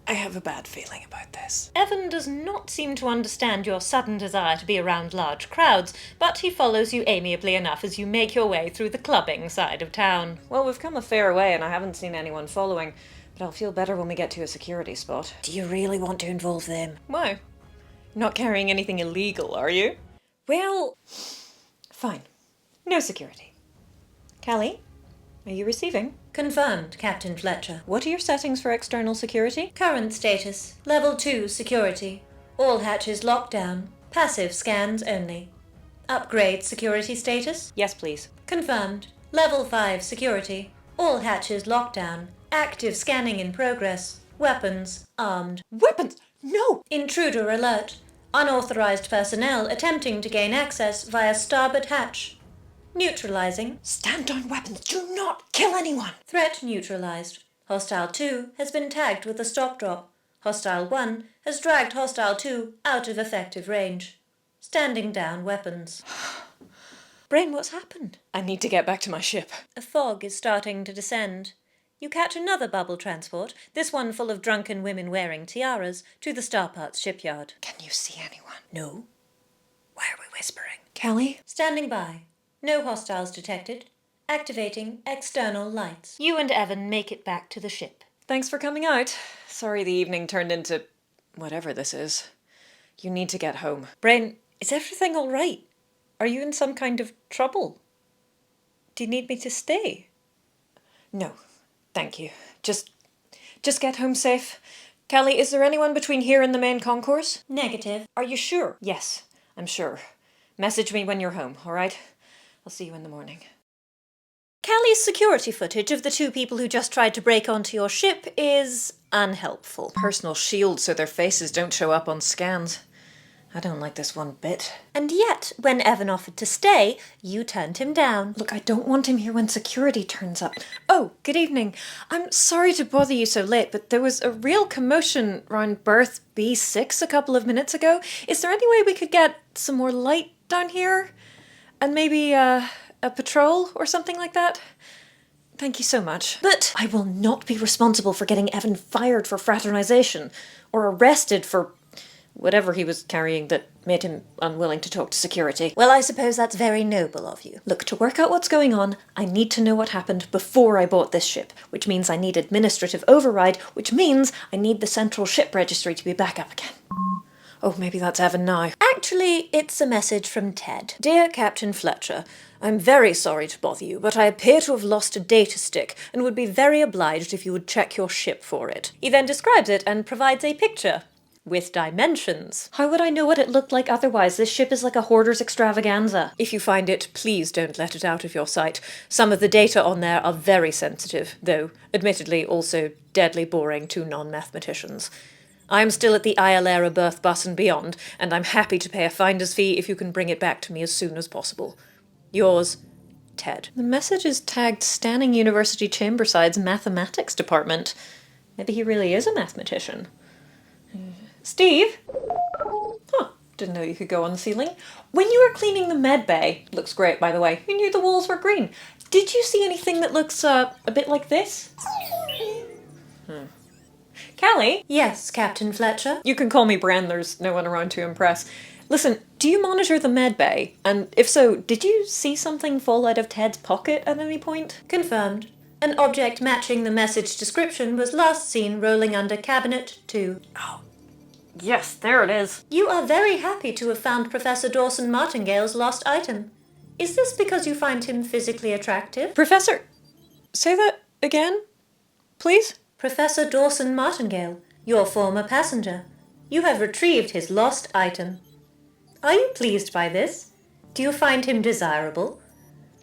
[SPEAKER 1] I have a bad feeling about this.
[SPEAKER 3] Evan does not seem to understand your sudden desire to be around large crowds, but he follows you amiably enough as you make your way through the clubbing side of town.
[SPEAKER 2] Well, we've come a fair way and I haven't seen anyone following, but I'll feel better when we get to a security spot.
[SPEAKER 1] Do you really want to involve them?
[SPEAKER 2] Why? Not carrying anything illegal, are you?
[SPEAKER 1] Well,
[SPEAKER 2] Fine. No security. Callie, are you receiving?
[SPEAKER 3] Confirmed, Captain Fletcher.
[SPEAKER 2] What are your settings for external security?
[SPEAKER 3] Current status, Level 2 security. All hatches locked down. Passive scans only. Upgrade security status.
[SPEAKER 2] Yes, please.
[SPEAKER 3] Confirmed. Level 5 security. All hatches locked down. Active scanning in progress. Weapons armed.
[SPEAKER 2] Weapons! No!
[SPEAKER 3] Intruder alert. Unauthorized personnel attempting to gain access via starboard hatch. Neutralizing.
[SPEAKER 1] stand down weapons. Do not kill anyone.
[SPEAKER 3] Threat neutralized. Hostile 2 has been tagged with a stop drop. Hostile 1 has dragged Hostile 2 out of effective range. Standing down weapons.
[SPEAKER 1] Bren, what's happened?
[SPEAKER 2] I need to get back to my ship.
[SPEAKER 3] A fog is starting to descend. You catch another bubble transport, this one full of drunken women wearing tiaras, to the Starparts shipyard.
[SPEAKER 1] Can you see anyone?
[SPEAKER 3] No.
[SPEAKER 1] Why are we whispering? Callie?
[SPEAKER 3] Standing by. No hostiles detected. Activating external lights. You and Evan make it back to the ship.
[SPEAKER 2] Thanks for coming out. Sorry the evening turned into whatever this is. You need to get home.
[SPEAKER 1] Bren, is everything all right? Are you in some kind of trouble? Do you need me to stay?
[SPEAKER 2] No, thank you. Just get home safe. Callie, is there anyone between here and the main concourse?
[SPEAKER 3] Negative.
[SPEAKER 2] Are you sure? Yes, I'm sure. Message me when you're home, all right? I'll see you in the morning.
[SPEAKER 3] Callie's security footage of the two people who just tried to break onto your ship is unhelpful.
[SPEAKER 2] Personal shield so their faces don't show up on scans. I don't like this one bit.
[SPEAKER 3] And yet, when Evan offered to stay, you turned him down.
[SPEAKER 2] Look, I don't want him here when security turns up. Oh, good evening. I'm sorry to bother you so late, but there was a real commotion around berth B6 a couple of minutes ago. Is there any way we could get some more light down here? And maybe a patrol or something like that? Thank you so much.
[SPEAKER 1] But I will not be responsible for getting Evan fired for fraternization or arrested for whatever he was carrying that made him unwilling to talk to security.
[SPEAKER 3] Well, I suppose that's very noble of you.
[SPEAKER 1] Look, to work out what's going on, I need to know what happened before I bought this ship, which means I need administrative override, which means I need the central ship registry to be back up again. Oh, maybe that's Evan now.
[SPEAKER 3] Actually, it's a message from Ted.
[SPEAKER 1] Dear Captain Fletcher, I'm very sorry to bother you, but I appear to have lost a data stick and would be very obliged if you would check your ship for it.
[SPEAKER 3] He then describes it and provides a picture with dimensions.
[SPEAKER 1] How would I know what it looked like otherwise? This ship is like a hoarder's extravaganza. If you find it, please don't let it out of your sight. Some of the data on there are very sensitive, though admittedly also deadly boring to non-mathematicians. I am still at the Ialera berth bus and beyond, and I'm happy to pay a finder's fee if you can bring it back to me as soon as possible. Yours, Ted. The message is tagged Stanning University Chamberside's mathematics department. Maybe he really is a mathematician. Steve? Huh, didn't know you could go on the ceiling. When you were cleaning the med bay, looks great by the way, you knew the walls were green. Did you see anything that looks a bit like this? Callie?
[SPEAKER 3] Yes, Captain Fletcher?
[SPEAKER 1] You can call me Bren, there's no one around to impress. Listen, do you monitor the med bay? And if so, did you see something fall out of Ted's pocket at any point?
[SPEAKER 3] Confirmed. An object matching the message description was last seen rolling under Cabinet 2.
[SPEAKER 1] Oh, yes, there it is.
[SPEAKER 3] You are very happy to have found Professor Dawson Martingale's lost item. Is this because you find him physically attractive?
[SPEAKER 1] Professor, say that again, please?
[SPEAKER 3] Professor Dawson Martingale, your former passenger. You have retrieved his lost item. Are you pleased by this? Do you find him desirable?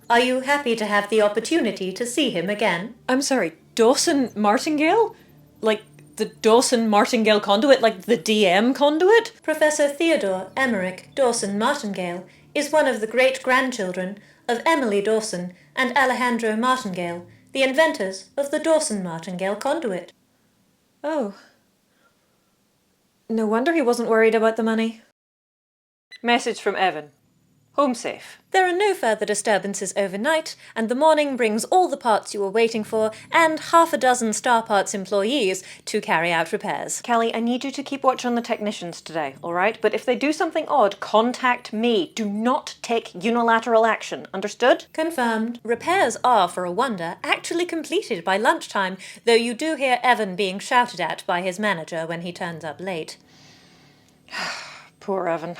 [SPEAKER 3] Are you happy to have the opportunity to see him again?
[SPEAKER 1] I'm sorry, Dawson Martingale? Like the Dawson Martingale conduit, like the DM conduit?
[SPEAKER 3] Professor Theodore Emmerich Dawson Martingale is one of the great-grandchildren of Emily Dawson and Alejandro Martingale, the inventors of the Dawson Martingale conduit.
[SPEAKER 1] Oh. No wonder he wasn't worried about the money.
[SPEAKER 2] Message from Evan. home safe.
[SPEAKER 3] There are no further disturbances overnight, and the morning brings all the parts you were waiting for and half a dozen Star Parts employees to carry out repairs.
[SPEAKER 2] Callie, I need you to keep watch on the technicians today, alright? But if they do something odd, contact me. Do not take unilateral action, understood?
[SPEAKER 3] Confirmed. Repairs are, for a wonder, actually completed by lunchtime, though you do hear Evan being shouted at by his manager when he turns up late.
[SPEAKER 2] Poor Evan.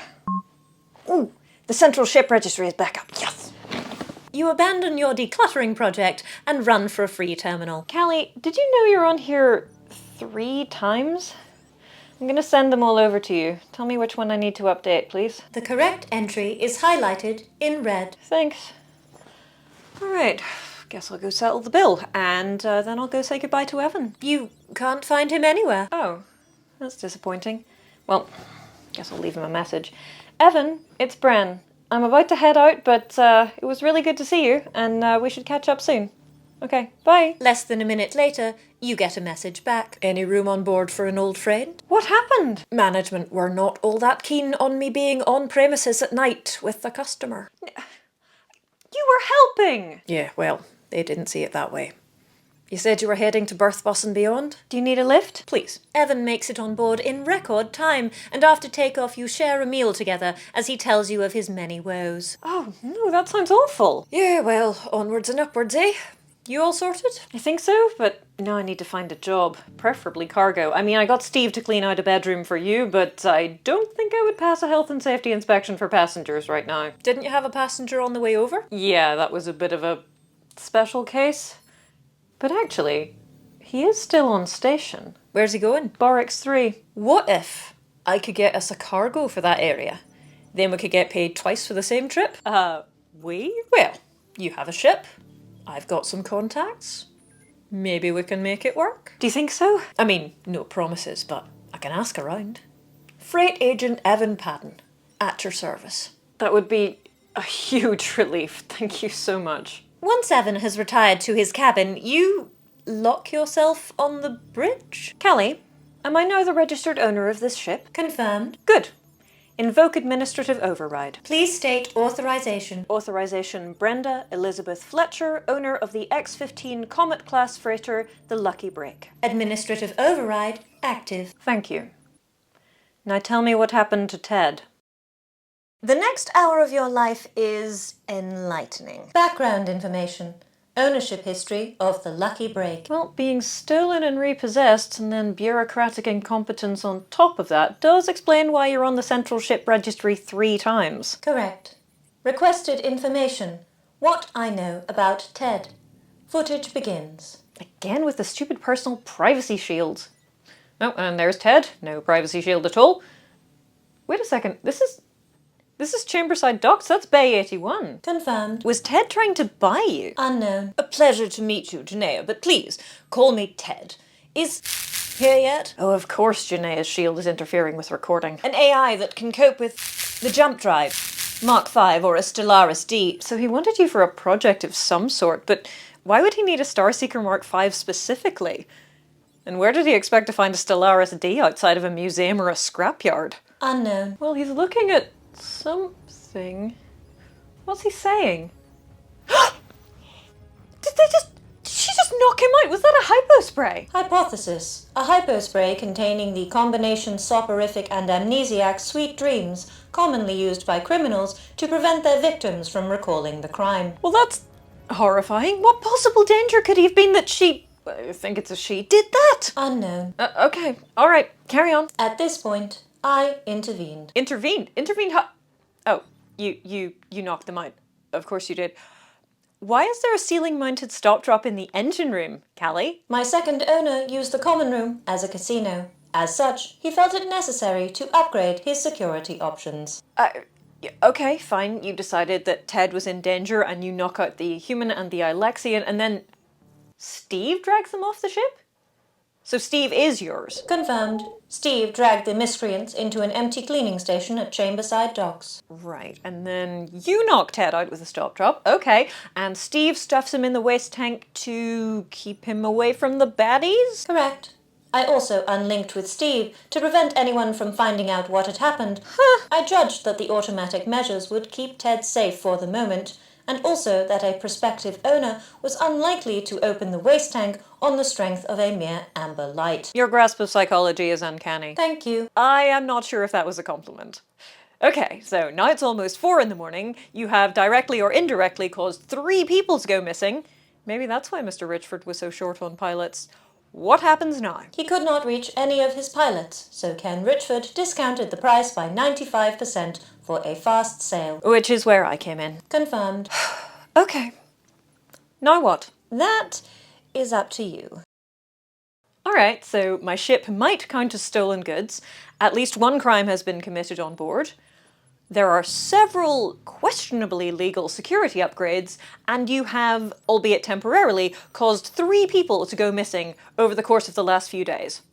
[SPEAKER 2] Ooh, the central ship registry is back up. Yes!
[SPEAKER 3] You abandon your decluttering project and run for a free terminal.
[SPEAKER 2] Callie, did you know you're on here 3 times? I'm gonna send them all over to you. Tell me which one I need to update, please.
[SPEAKER 3] The correct entry is highlighted in red.
[SPEAKER 2] Thanks. Alright, guess I'll go settle the bill, and then I'll go say goodbye to Evan.
[SPEAKER 3] You can't find him anywhere.
[SPEAKER 2] Oh, that's disappointing. Well, guess I'll leave him a message. Evan, it's Bren. I'm about to head out, but it was really good to see you, and we should catch up soon. Okay, bye.
[SPEAKER 3] Less than a minute later, you get a message back. Any room on board for an old friend?
[SPEAKER 2] What happened?
[SPEAKER 3] Management were not all that keen on me being on premises at night with the customer.
[SPEAKER 2] You were helping!
[SPEAKER 3] Yeah, well, they didn't see it that way. You said you were heading to Birth Bus and beyond?
[SPEAKER 2] Do you need a lift?
[SPEAKER 3] Please. Evan makes it on board in record time, and after takeoff you share a meal together as he tells you of his many woes.
[SPEAKER 2] Oh, no, that sounds awful.
[SPEAKER 3] Yeah, well, onwards and upwards, eh? You all sorted?
[SPEAKER 2] I think so, but now I need to find a job, preferably cargo. I mean, I got Steve to clean out a bedroom for you, but I don't think I would pass a health and safety inspection for passengers right now.
[SPEAKER 3] Didn't you have a passenger on the way over?
[SPEAKER 2] Yeah, that was a bit of a special case. But actually, he is still on station.
[SPEAKER 3] Where's he going?
[SPEAKER 2] Barracks 3.
[SPEAKER 3] What if I could get us a cargo for that area? Then we could get paid twice for the same trip?
[SPEAKER 2] We?
[SPEAKER 3] Well, you have a ship. I've got some contacts. Maybe we can make it work.
[SPEAKER 2] Do you think so?
[SPEAKER 3] I mean, no promises, but I can ask around. Freight Agent Evan Padden, at your service.
[SPEAKER 2] That would be a huge relief. Thank you so much.
[SPEAKER 3] Once Evan has retired to his cabin, you lock yourself on the bridge?
[SPEAKER 2] Callie, am I now the registered owner of this ship?
[SPEAKER 3] Confirmed.
[SPEAKER 2] Good. Invoke administrative override.
[SPEAKER 3] Please state authorization.
[SPEAKER 2] Authorization Brenda Elizabeth Fletcher, owner of the X-15 Comet-class freighter, the Lucky Break.
[SPEAKER 3] Administrative override active.
[SPEAKER 2] Thank you. Now tell me what happened to Ted.
[SPEAKER 3] The next hour of your life is enlightening. Background information. Ownership history of the Lucky Break.
[SPEAKER 2] Well, being stolen and repossessed, and then bureaucratic incompetence on top of that, does explain why you're on the Central Ship Registry 3 times.
[SPEAKER 3] Correct. Requested information. What I know about Ted. Footage begins.
[SPEAKER 2] Again with the stupid personal privacy shields. Oh, and there's Ted. No privacy shield at all. Wait a second, this is Chamberside Docks, that's Bay 81.
[SPEAKER 3] Confirmed.
[SPEAKER 2] Was Ted trying to buy you?
[SPEAKER 3] Unknown. A pleasure to meet you, Janaea, but please, call me Ted. Is here yet?
[SPEAKER 2] Oh, of course Janaea's shield is interfering with recording.
[SPEAKER 3] An AI that can cope with the jump drive, Mark V or a Stellaris D.
[SPEAKER 2] So he wanted you for a project of some sort, but why would he need a Starseeker Mark V specifically? And where did he expect to find a Stellaris D outside of a museum or a scrapyard?
[SPEAKER 3] Unknown.
[SPEAKER 2] Well, he's looking at something. What's he saying? Did she just knock him out? Was that a hypo spray?
[SPEAKER 3] Hypothesis. A hypospray containing the combination soporific and amnesiac sweet dreams commonly used by criminals to prevent their victims from recalling the crime.
[SPEAKER 2] Well, that's horrifying. What possible danger could he have been that she... I think it's a she. Did that?
[SPEAKER 3] Unknown.
[SPEAKER 2] Okay. All right. Carry on.
[SPEAKER 3] At this point, I intervened.
[SPEAKER 2] Intervened? Intervened how? Oh, you knocked them out. Of course you did. Why is there a ceiling-mounted stop drop in the engine room, Callie?
[SPEAKER 3] My second owner used the common room as a casino. As such, he felt it necessary to upgrade his security options.
[SPEAKER 2] Okay, fine. You decided that Ted was in danger and you knock out the human and the Alexian and then Steve drags them off the ship? So Steve is yours?
[SPEAKER 3] Confirmed. Steve dragged the miscreants into an empty cleaning station at Chamberside Docks.
[SPEAKER 2] Right, and then you knock Ted out with a stop drop. Okay, and Steve stuffs him in the waste tank to keep him away from the baddies?
[SPEAKER 3] Correct.
[SPEAKER 2] I also unlinked with Steve to prevent anyone from finding out what had happened. I judged that the automatic measures would keep Ted safe for the moment, and also that a prospective owner was unlikely to open the waste tank on the strength of a mere amber light.
[SPEAKER 3] Your grasp of psychology is uncanny.
[SPEAKER 2] Thank you.
[SPEAKER 3] I am not sure if that was a compliment. Okay, so now it's almost 4 in the morning. You have directly or indirectly caused 3 people to go missing. Maybe that's why Mr. Richford was so short on pilots. What happens now?
[SPEAKER 2] He could not reach any of his pilots, so Ken Richford discounted the price by 95% for a fast sale.
[SPEAKER 3] Which is where I came in.
[SPEAKER 2] Confirmed.
[SPEAKER 3] Okay. Now what?
[SPEAKER 2] That is up to you.
[SPEAKER 3] Alright, so my ship might count as stolen goods. At least one crime has been committed on board. There are several questionably legal security upgrades, and you have, albeit temporarily, caused 3 people to go missing over the course of the last few days.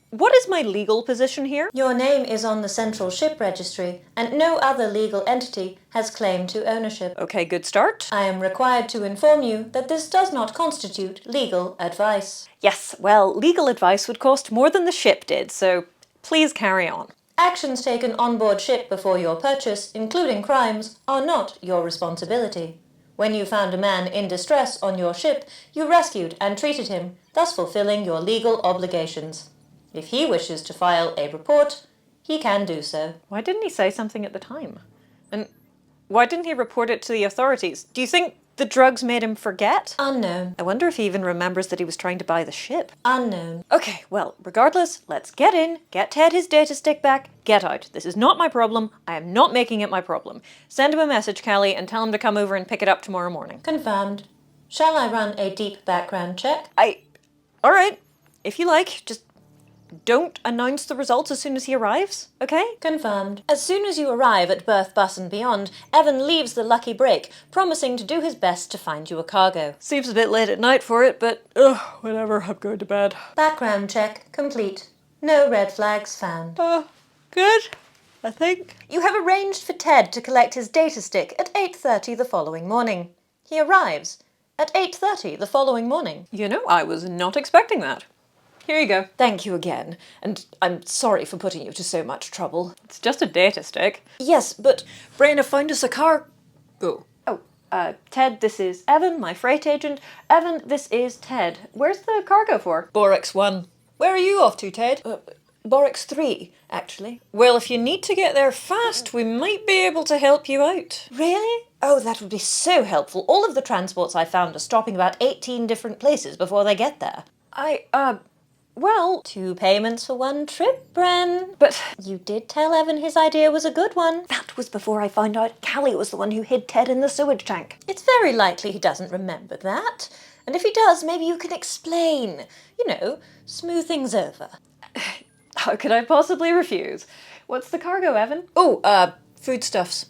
[SPEAKER 3] What is my legal position here?
[SPEAKER 2] Your name is on the Central Ship Registry, and no other legal entity has claim to ownership.
[SPEAKER 3] Okay, good start.
[SPEAKER 2] I am required to inform you that this does not constitute legal advice.
[SPEAKER 3] Yes, well, legal advice would cost more than the ship did, so please carry on.
[SPEAKER 2] Actions taken on board ship before your purchase, including crimes, are not your responsibility. When you found a man in distress on your ship, you rescued and treated him, thus fulfilling your legal obligations. If he wishes to file a report, he can do so.
[SPEAKER 3] Why didn't he say something at the time? And why didn't he report it to the authorities? Do you think the drugs made him forget?
[SPEAKER 2] Unknown.
[SPEAKER 3] I wonder if he even remembers that he was trying to buy the ship.
[SPEAKER 2] Unknown.
[SPEAKER 3] Okay, well, regardless, let's get in, get Ted his data stick back, get out. This is not my problem. I am not making it my problem. Send him a message, Callie, and tell him to come over and pick it up tomorrow morning.
[SPEAKER 2] Confirmed. Shall I run a deep background check?
[SPEAKER 3] Alright, if you like, just don't announce the results as soon as he arrives, okay?
[SPEAKER 2] Confirmed.
[SPEAKER 3] As soon as you arrive at Berth, Bus and Beyond, Evan leaves the lucky break, promising to do his best to find you a cargo. Seems a bit late at night for it, but whatever, I'm going to bed.
[SPEAKER 2] Background check complete. No red flags found.
[SPEAKER 3] Good, I think. You have arranged for Ted to collect his data stick at 8:30 the following morning. He arrives at 8:30 the following morning. You know, I was not expecting that. Here you go. Thank you again, and I'm sorry for putting you to so much trouble. It's just a data stick. Yes, but Bren found us a cargo. Oh, Ted, this is Evan, my freight agent. Evan, this is Ted. Where's the cargo for? Borax 1. Where are you off to, Ted? Borax 3, actually. Well, if you need to get there fast, we might be able to help you out. Really? Oh, that would be so helpful. All of the transports I found are stopping about 18 different places before they get there. Well, 2 payments for 1 trip, Bren. But you did tell Evan his idea was a good one. That was before I found out Callie was the one who hid Ted in the sewage tank. It's very likely he doesn't remember that. And if he does, maybe you can explain. You know, smooth things over. How could I possibly refuse? What's the cargo, Evan? Oh, foodstuffs.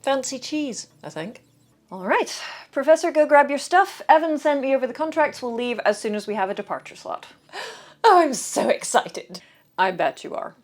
[SPEAKER 3] Fancy cheese, I think. All right. Professor, go grab your stuff. Evan sent me over the contracts. We'll leave as soon as we have a departure slot. Oh, I'm so excited. I bet you are.